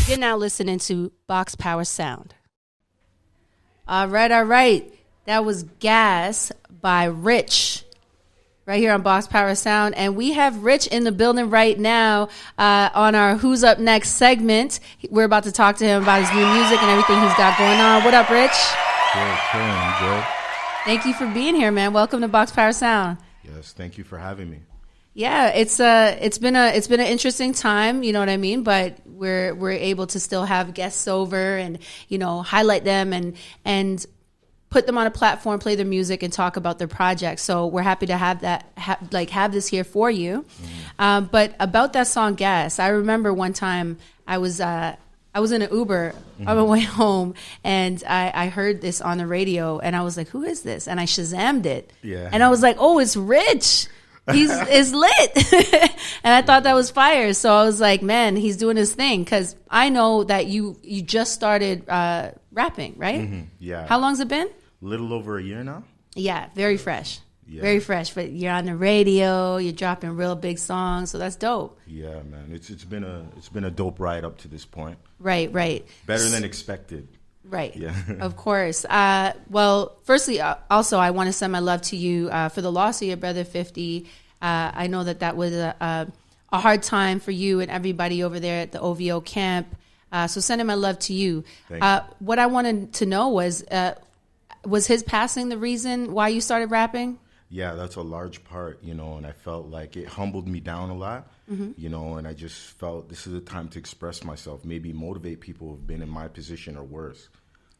You're now listening to Box Power Sound. All right. That was Gas by Riicch right here on Box Power Sound. And we have Riicch in the building right now on our Who's Up Next segment. We're about to talk to him about his new music and everything he's got going on. What up, Riicch? Good. Thank you for being here, man. Welcome to Box Power Sound. Yes, thank you for having me. Yeah, it's been an interesting time, you know what I mean? But we're able to still have guests over and, you know, highlight them and put them on a platform, play their music, and talk about their projects. So we're happy to have that, have this here for you. Mm-hmm. But about that song, Gas, I remember one time I was in an Uber on my way home, and I heard this on the radio, and I was like, "Who is this?" And I Shazammed it, and I was like, "Oh, it's Riicch. Is lit." And I thought that was fire. So I was like, "Man, he's doing his thing." Because I know that you just started rapping, right? Mm-hmm. Yeah. How long's it been? A little over a year now. Yeah, very fresh. Yeah. Very fresh. But you're on the radio. You're dropping real big songs, so that's dope. Yeah, man. It's been a dope ride up to this point. Right. Better than expected. Right. Yeah. Of course. Well, firstly, also, I want to send my love to you for the loss of your brother, 50. I know that was a hard time for you and everybody over there at the OVO camp. So sending my love to you. What I wanted to know was his passing the reason why you started rapping? Yeah, that's a large part, you know, and I felt like it humbled me down a lot, you know, and I just felt this is a time to express myself, maybe motivate people who've been in my position or worse.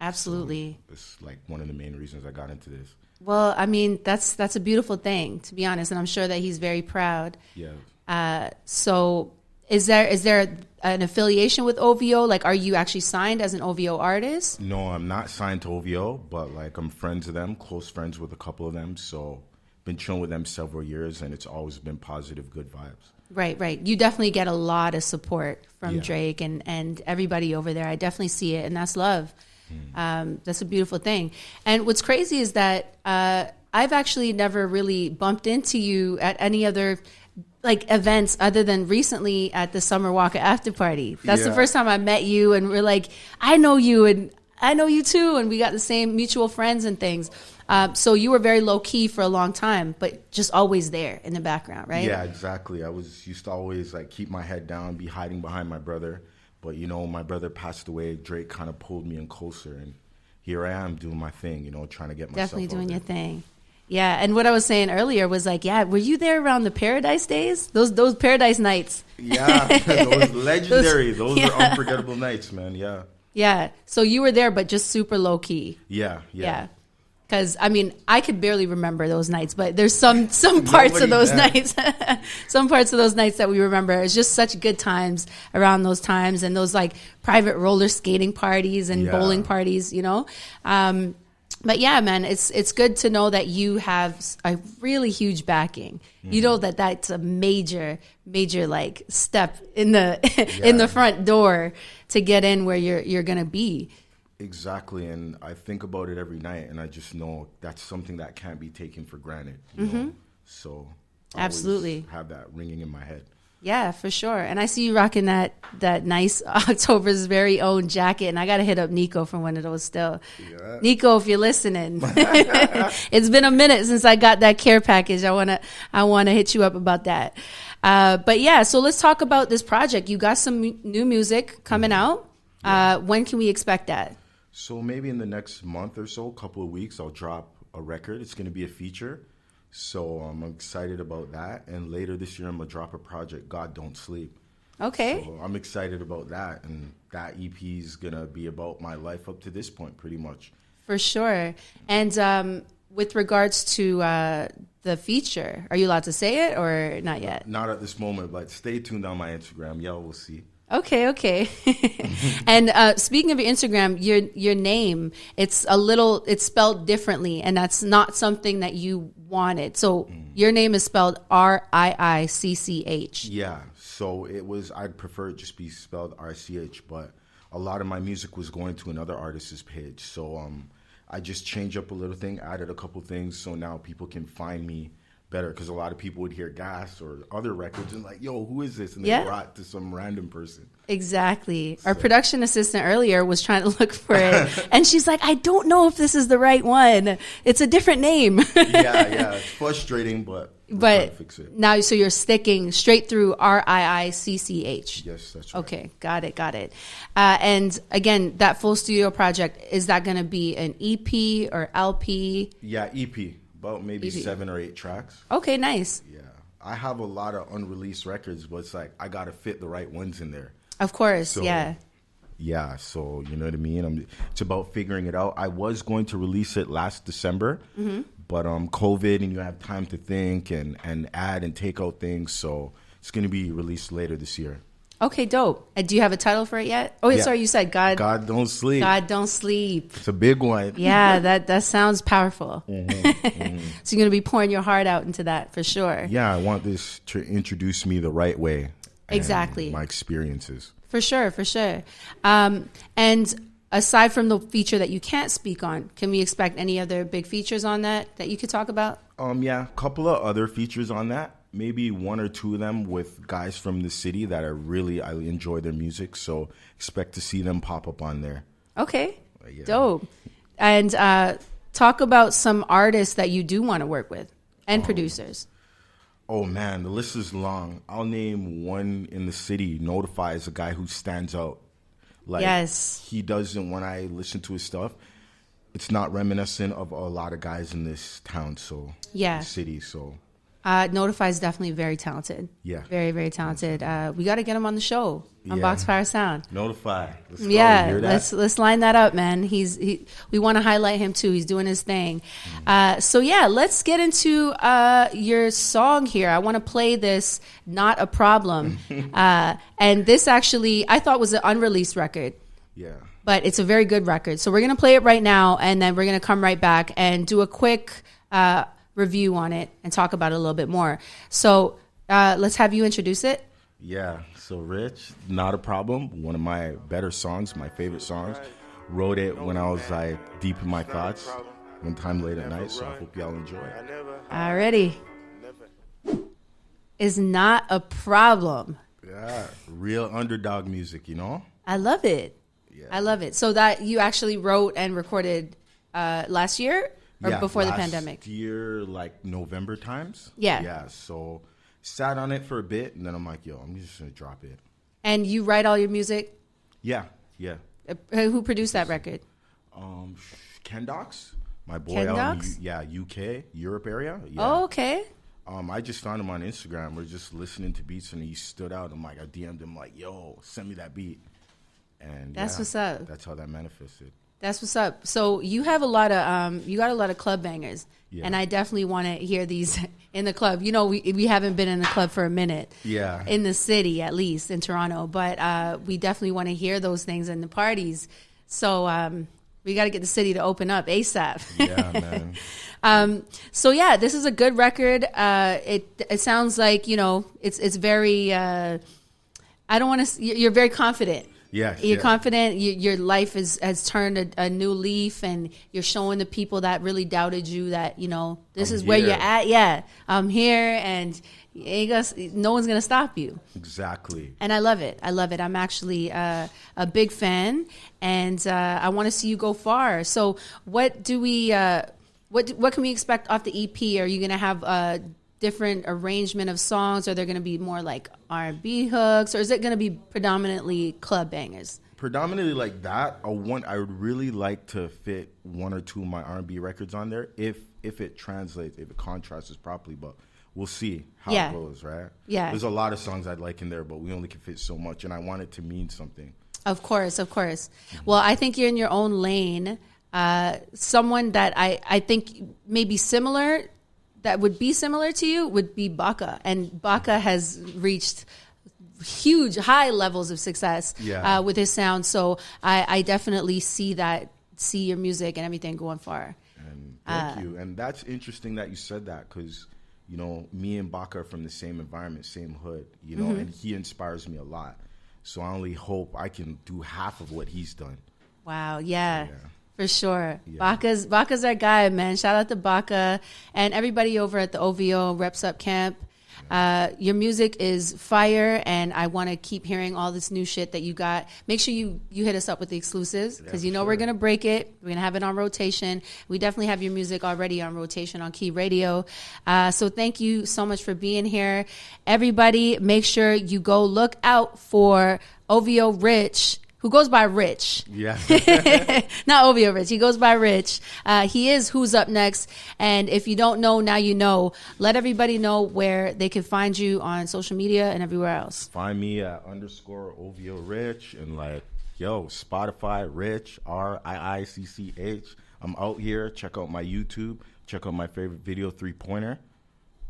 Absolutely. So it's like one of the main reasons I got into this. Well, I mean, that's a beautiful thing, to be honest, and I'm sure that he's very proud. Yeah. So is there an affiliation with OVO? Like, are you actually signed as an OVO artist? No, I'm not signed to OVO, but like I'm friends with them, close friends with a couple of them, so been chilling with them several years, and it's always been positive, good vibes. Right. You definitely get a lot of support from Drake and everybody over there. I definitely see it, and that's love. That's a beautiful thing. And what's crazy is that I've actually never really bumped into you at any other like events other than recently at the Summer Walker after party. That's the first time I met you, and we're like, I know you and I know you too, and we got the same mutual friends and things. So you were very low key for a long time, but just always there in the background, right? Yeah, exactly. I used to always like keep my head down, be hiding behind my brother. But you know, my brother passed away. Drake kind of pulled me in closer, and here I am doing my thing. You know, trying to get myself definitely doing out your thing. Yeah, and what I was saying earlier was like, yeah, were you there around the Paradise days? Those Paradise nights. Yeah, those legendary. Those were unforgettable nights, man. Yeah. Yeah. So you were there, but just super low key. Yeah. Because, I mean, I could barely remember those nights, but there's some parts of those nights, some parts of those nights that we remember. It's just such good times around those times, and those like private roller skating parties and bowling parties, you know. But yeah, man, it's good to know that you have a really huge backing. You know that's a major like step in the in the front door to get in where you're gonna be. Exactly, and I think about it every night, and I just know that's something that can't be taken for granted. You know? So I absolutely always have that ringing in my head. Yeah, for sure. And I see you rocking that nice October's very own jacket, and I got to hit up Nico for one of those still. Yeah. Nico, if you're listening, it's been a minute since I got that care package. I wanna hit you up about that. But yeah, so let's talk about this project. You got some new music coming out. When can we expect that? So maybe in the next month or so, a couple of weeks, I'll drop a record. It's going to be a feature. So I'm excited about that. And later this year, I'm going to drop a project, God Don't Sleep. Okay. So I'm excited about that. And that EP is going to be about my life up to this point, pretty much. For sure. And with regards to the feature, are you allowed to say it or not yet? Not at this moment, but stay tuned on my Instagram. Y'all will see. Okay. And speaking of your Instagram, your name, it's spelled differently, and that's not something that you wanted. So your name is spelled Riicch. Yeah. So I'd prefer it just be spelled RCH, but a lot of my music was going to another artist's page. So I just changed up a little thing, added a couple things, so now people can find me better, because a lot of people would hear Gas or other records and like, yo, who is this? And they Yeah. brought to some random person. Exactly. Our production assistant earlier was trying to look for it, and she's like, I don't know if this is the right one. It's a different name. Yeah, it's frustrating, but we're trying to fix it. Now, so you're sticking straight through Riicch. Yes, that's right. Okay, got it. And again, that full studio project, is that going to be an EP or LP? Yeah, EP, about maybe 7 or 8 tracks. Okay, nice. Yeah, I have a lot of unreleased records, but it's like I got to fit the right ones in there. Of course, So, yeah. Yeah, so you know what I mean? It's about figuring it out. I was going to release it last December, but COVID, and you have time to think and add and take out things, so it's going to be released later this year. Okay, dope. Do you have a title for it yet? Oh, yeah. Sorry, you said God Don't Sleep. God Don't Sleep. It's a big one. Yeah, that sounds powerful. So you're going to be pouring your heart out into that for sure. Yeah, I want this to introduce me the right way. Exactly. My experiences. For sure. And aside from the feature that you can't speak on, can we expect any other big features on that you could talk about? Yeah, a couple of other features on that. Maybe 1 or 2 of them with guys from the city that I enjoy their music. So expect to see them pop up on there. Okay, Yeah. dope. And talk about some artists that you do want to work with and producers. Oh man, the list is long. I'll name one in the city. Notify is a guy who stands out. Like, Yes. he doesn't, when I listen to his stuff, it's not reminiscent of a lot of guys in this town, so Yeah. city. So Notify is definitely very talented. Yeah. Very, very talented. We got to get him on the show on Yeah. Boxfire Sound. Notify. Let's go. Yeah, You hear that? let's line that up, man. We want to highlight him too. He's doing his thing. So yeah, let's get into your song here. I want to play this "Not a Problem," and this actually I thought was an unreleased record, Yeah. but it's a very good record. So we're gonna play it right now, and then we're gonna come right back and do a quick review on it and talk about it a little bit more. So let's have you introduce it. Yeah, so Riiich, Not a Problem, one of my better songs, my favorite songs. Wrote it when I was like deep in my thoughts, one time late at night, so I hope y'all enjoy it. Alrighty. Is Not a Problem. Yeah, real underdog music, you know? I love it. Yeah. I love it. So that you actually wrote and recorded last year or before the pandemic? Last year, like November times. Yeah. Yeah, so sat on it for a bit, and then I'm like, yo, I'm just going to drop it. And you write all your music? Yeah. Who produced that record? Ken Docs, my boy Ken out Docs? in UK, Europe area. Yeah. Oh, okay. I just found him on Instagram. We're just listening to beats, and he stood out. I'm like, I DM'd him like, yo, send me that beat. And That's what's up. That's how that manifested. That's what's up. So you have you got a lot of club bangers, and I definitely want to hear these in the club. You know, we haven't been in the club for a minute. Yeah. In the city, at least in Toronto, but we definitely want to hear those things in the parties. So we got to get the city to open up ASAP. Yeah, man. So yeah, this is a good record. It sounds like, you know, it's very. I don't want to. You're very confident. Yes, You're yeah. confident. Your life has turned a new leaf, and you're showing the people that really doubted you that, you know, this is where here. you're at. Yeah, I'm here, and no one's gonna stop you. Exactly. And I love it. I'm actually a big fan, and I want to see you go far. So, what do we? What can we expect off the EP? Are you gonna have a different arrangement of songs? Are there going to be more like R&B hooks, or is it going to be predominantly club bangers? Predominantly like that. I would really like to fit 1 or 2 of my R&B records on there if it translates, if it contrasts properly. But we'll see how it goes, right? Yeah. There's a lot of songs I'd like in there, but we only can fit so much, and I want it to mean something. Of course. Well, I think you're in your own lane. Someone that I think maybe similar. That would be similar to you would be Baka, and Baka has reached huge high levels of success with his sound. So I definitely see your music and everything going far. And thank you. And that's interesting that you said that, because, you know, me and Baka are from the same environment, same hood, you know, and he inspires me a lot. So I only hope I can do half of what he's done. Wow. Yeah. For sure. Yeah. Baka's our guy, man. Shout out to Baka and everybody over at the OVO Reps Up Camp. Your music is fire, and I want to keep hearing all this new shit that you got. Make sure you hit us up with the exclusives, because we're going to break it. We're going to have it on rotation. We definitely have your music already on rotation on Cay Radio. So thank you so much for being here. Everybody, make sure you go look out for OVO Riiich, who goes by Riiich. Yeah. Not OVO Riiich. He goes by Riiich. He is Who's Up Next. And if you don't know, now you know. Let everybody know where they can find you on social media and everywhere else. Find me at _OVO Riiich and Spotify Riiich, RIICCH. I'm out here. Check out my YouTube. Check out my favorite video, 3-pointer,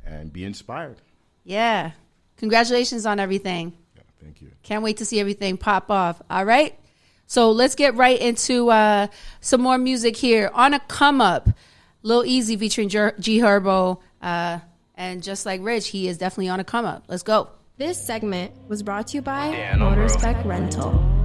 and be inspired. Yeah. Congratulations on everything. Thank you. Can't wait to see everything pop off. All right. So let's get right into some more music here. On a Come Up, Lil Easy featuring G Herbo. And just like Riiich, he is definitely on a come up. Let's go. This segment was brought to you by Motorspec Rental.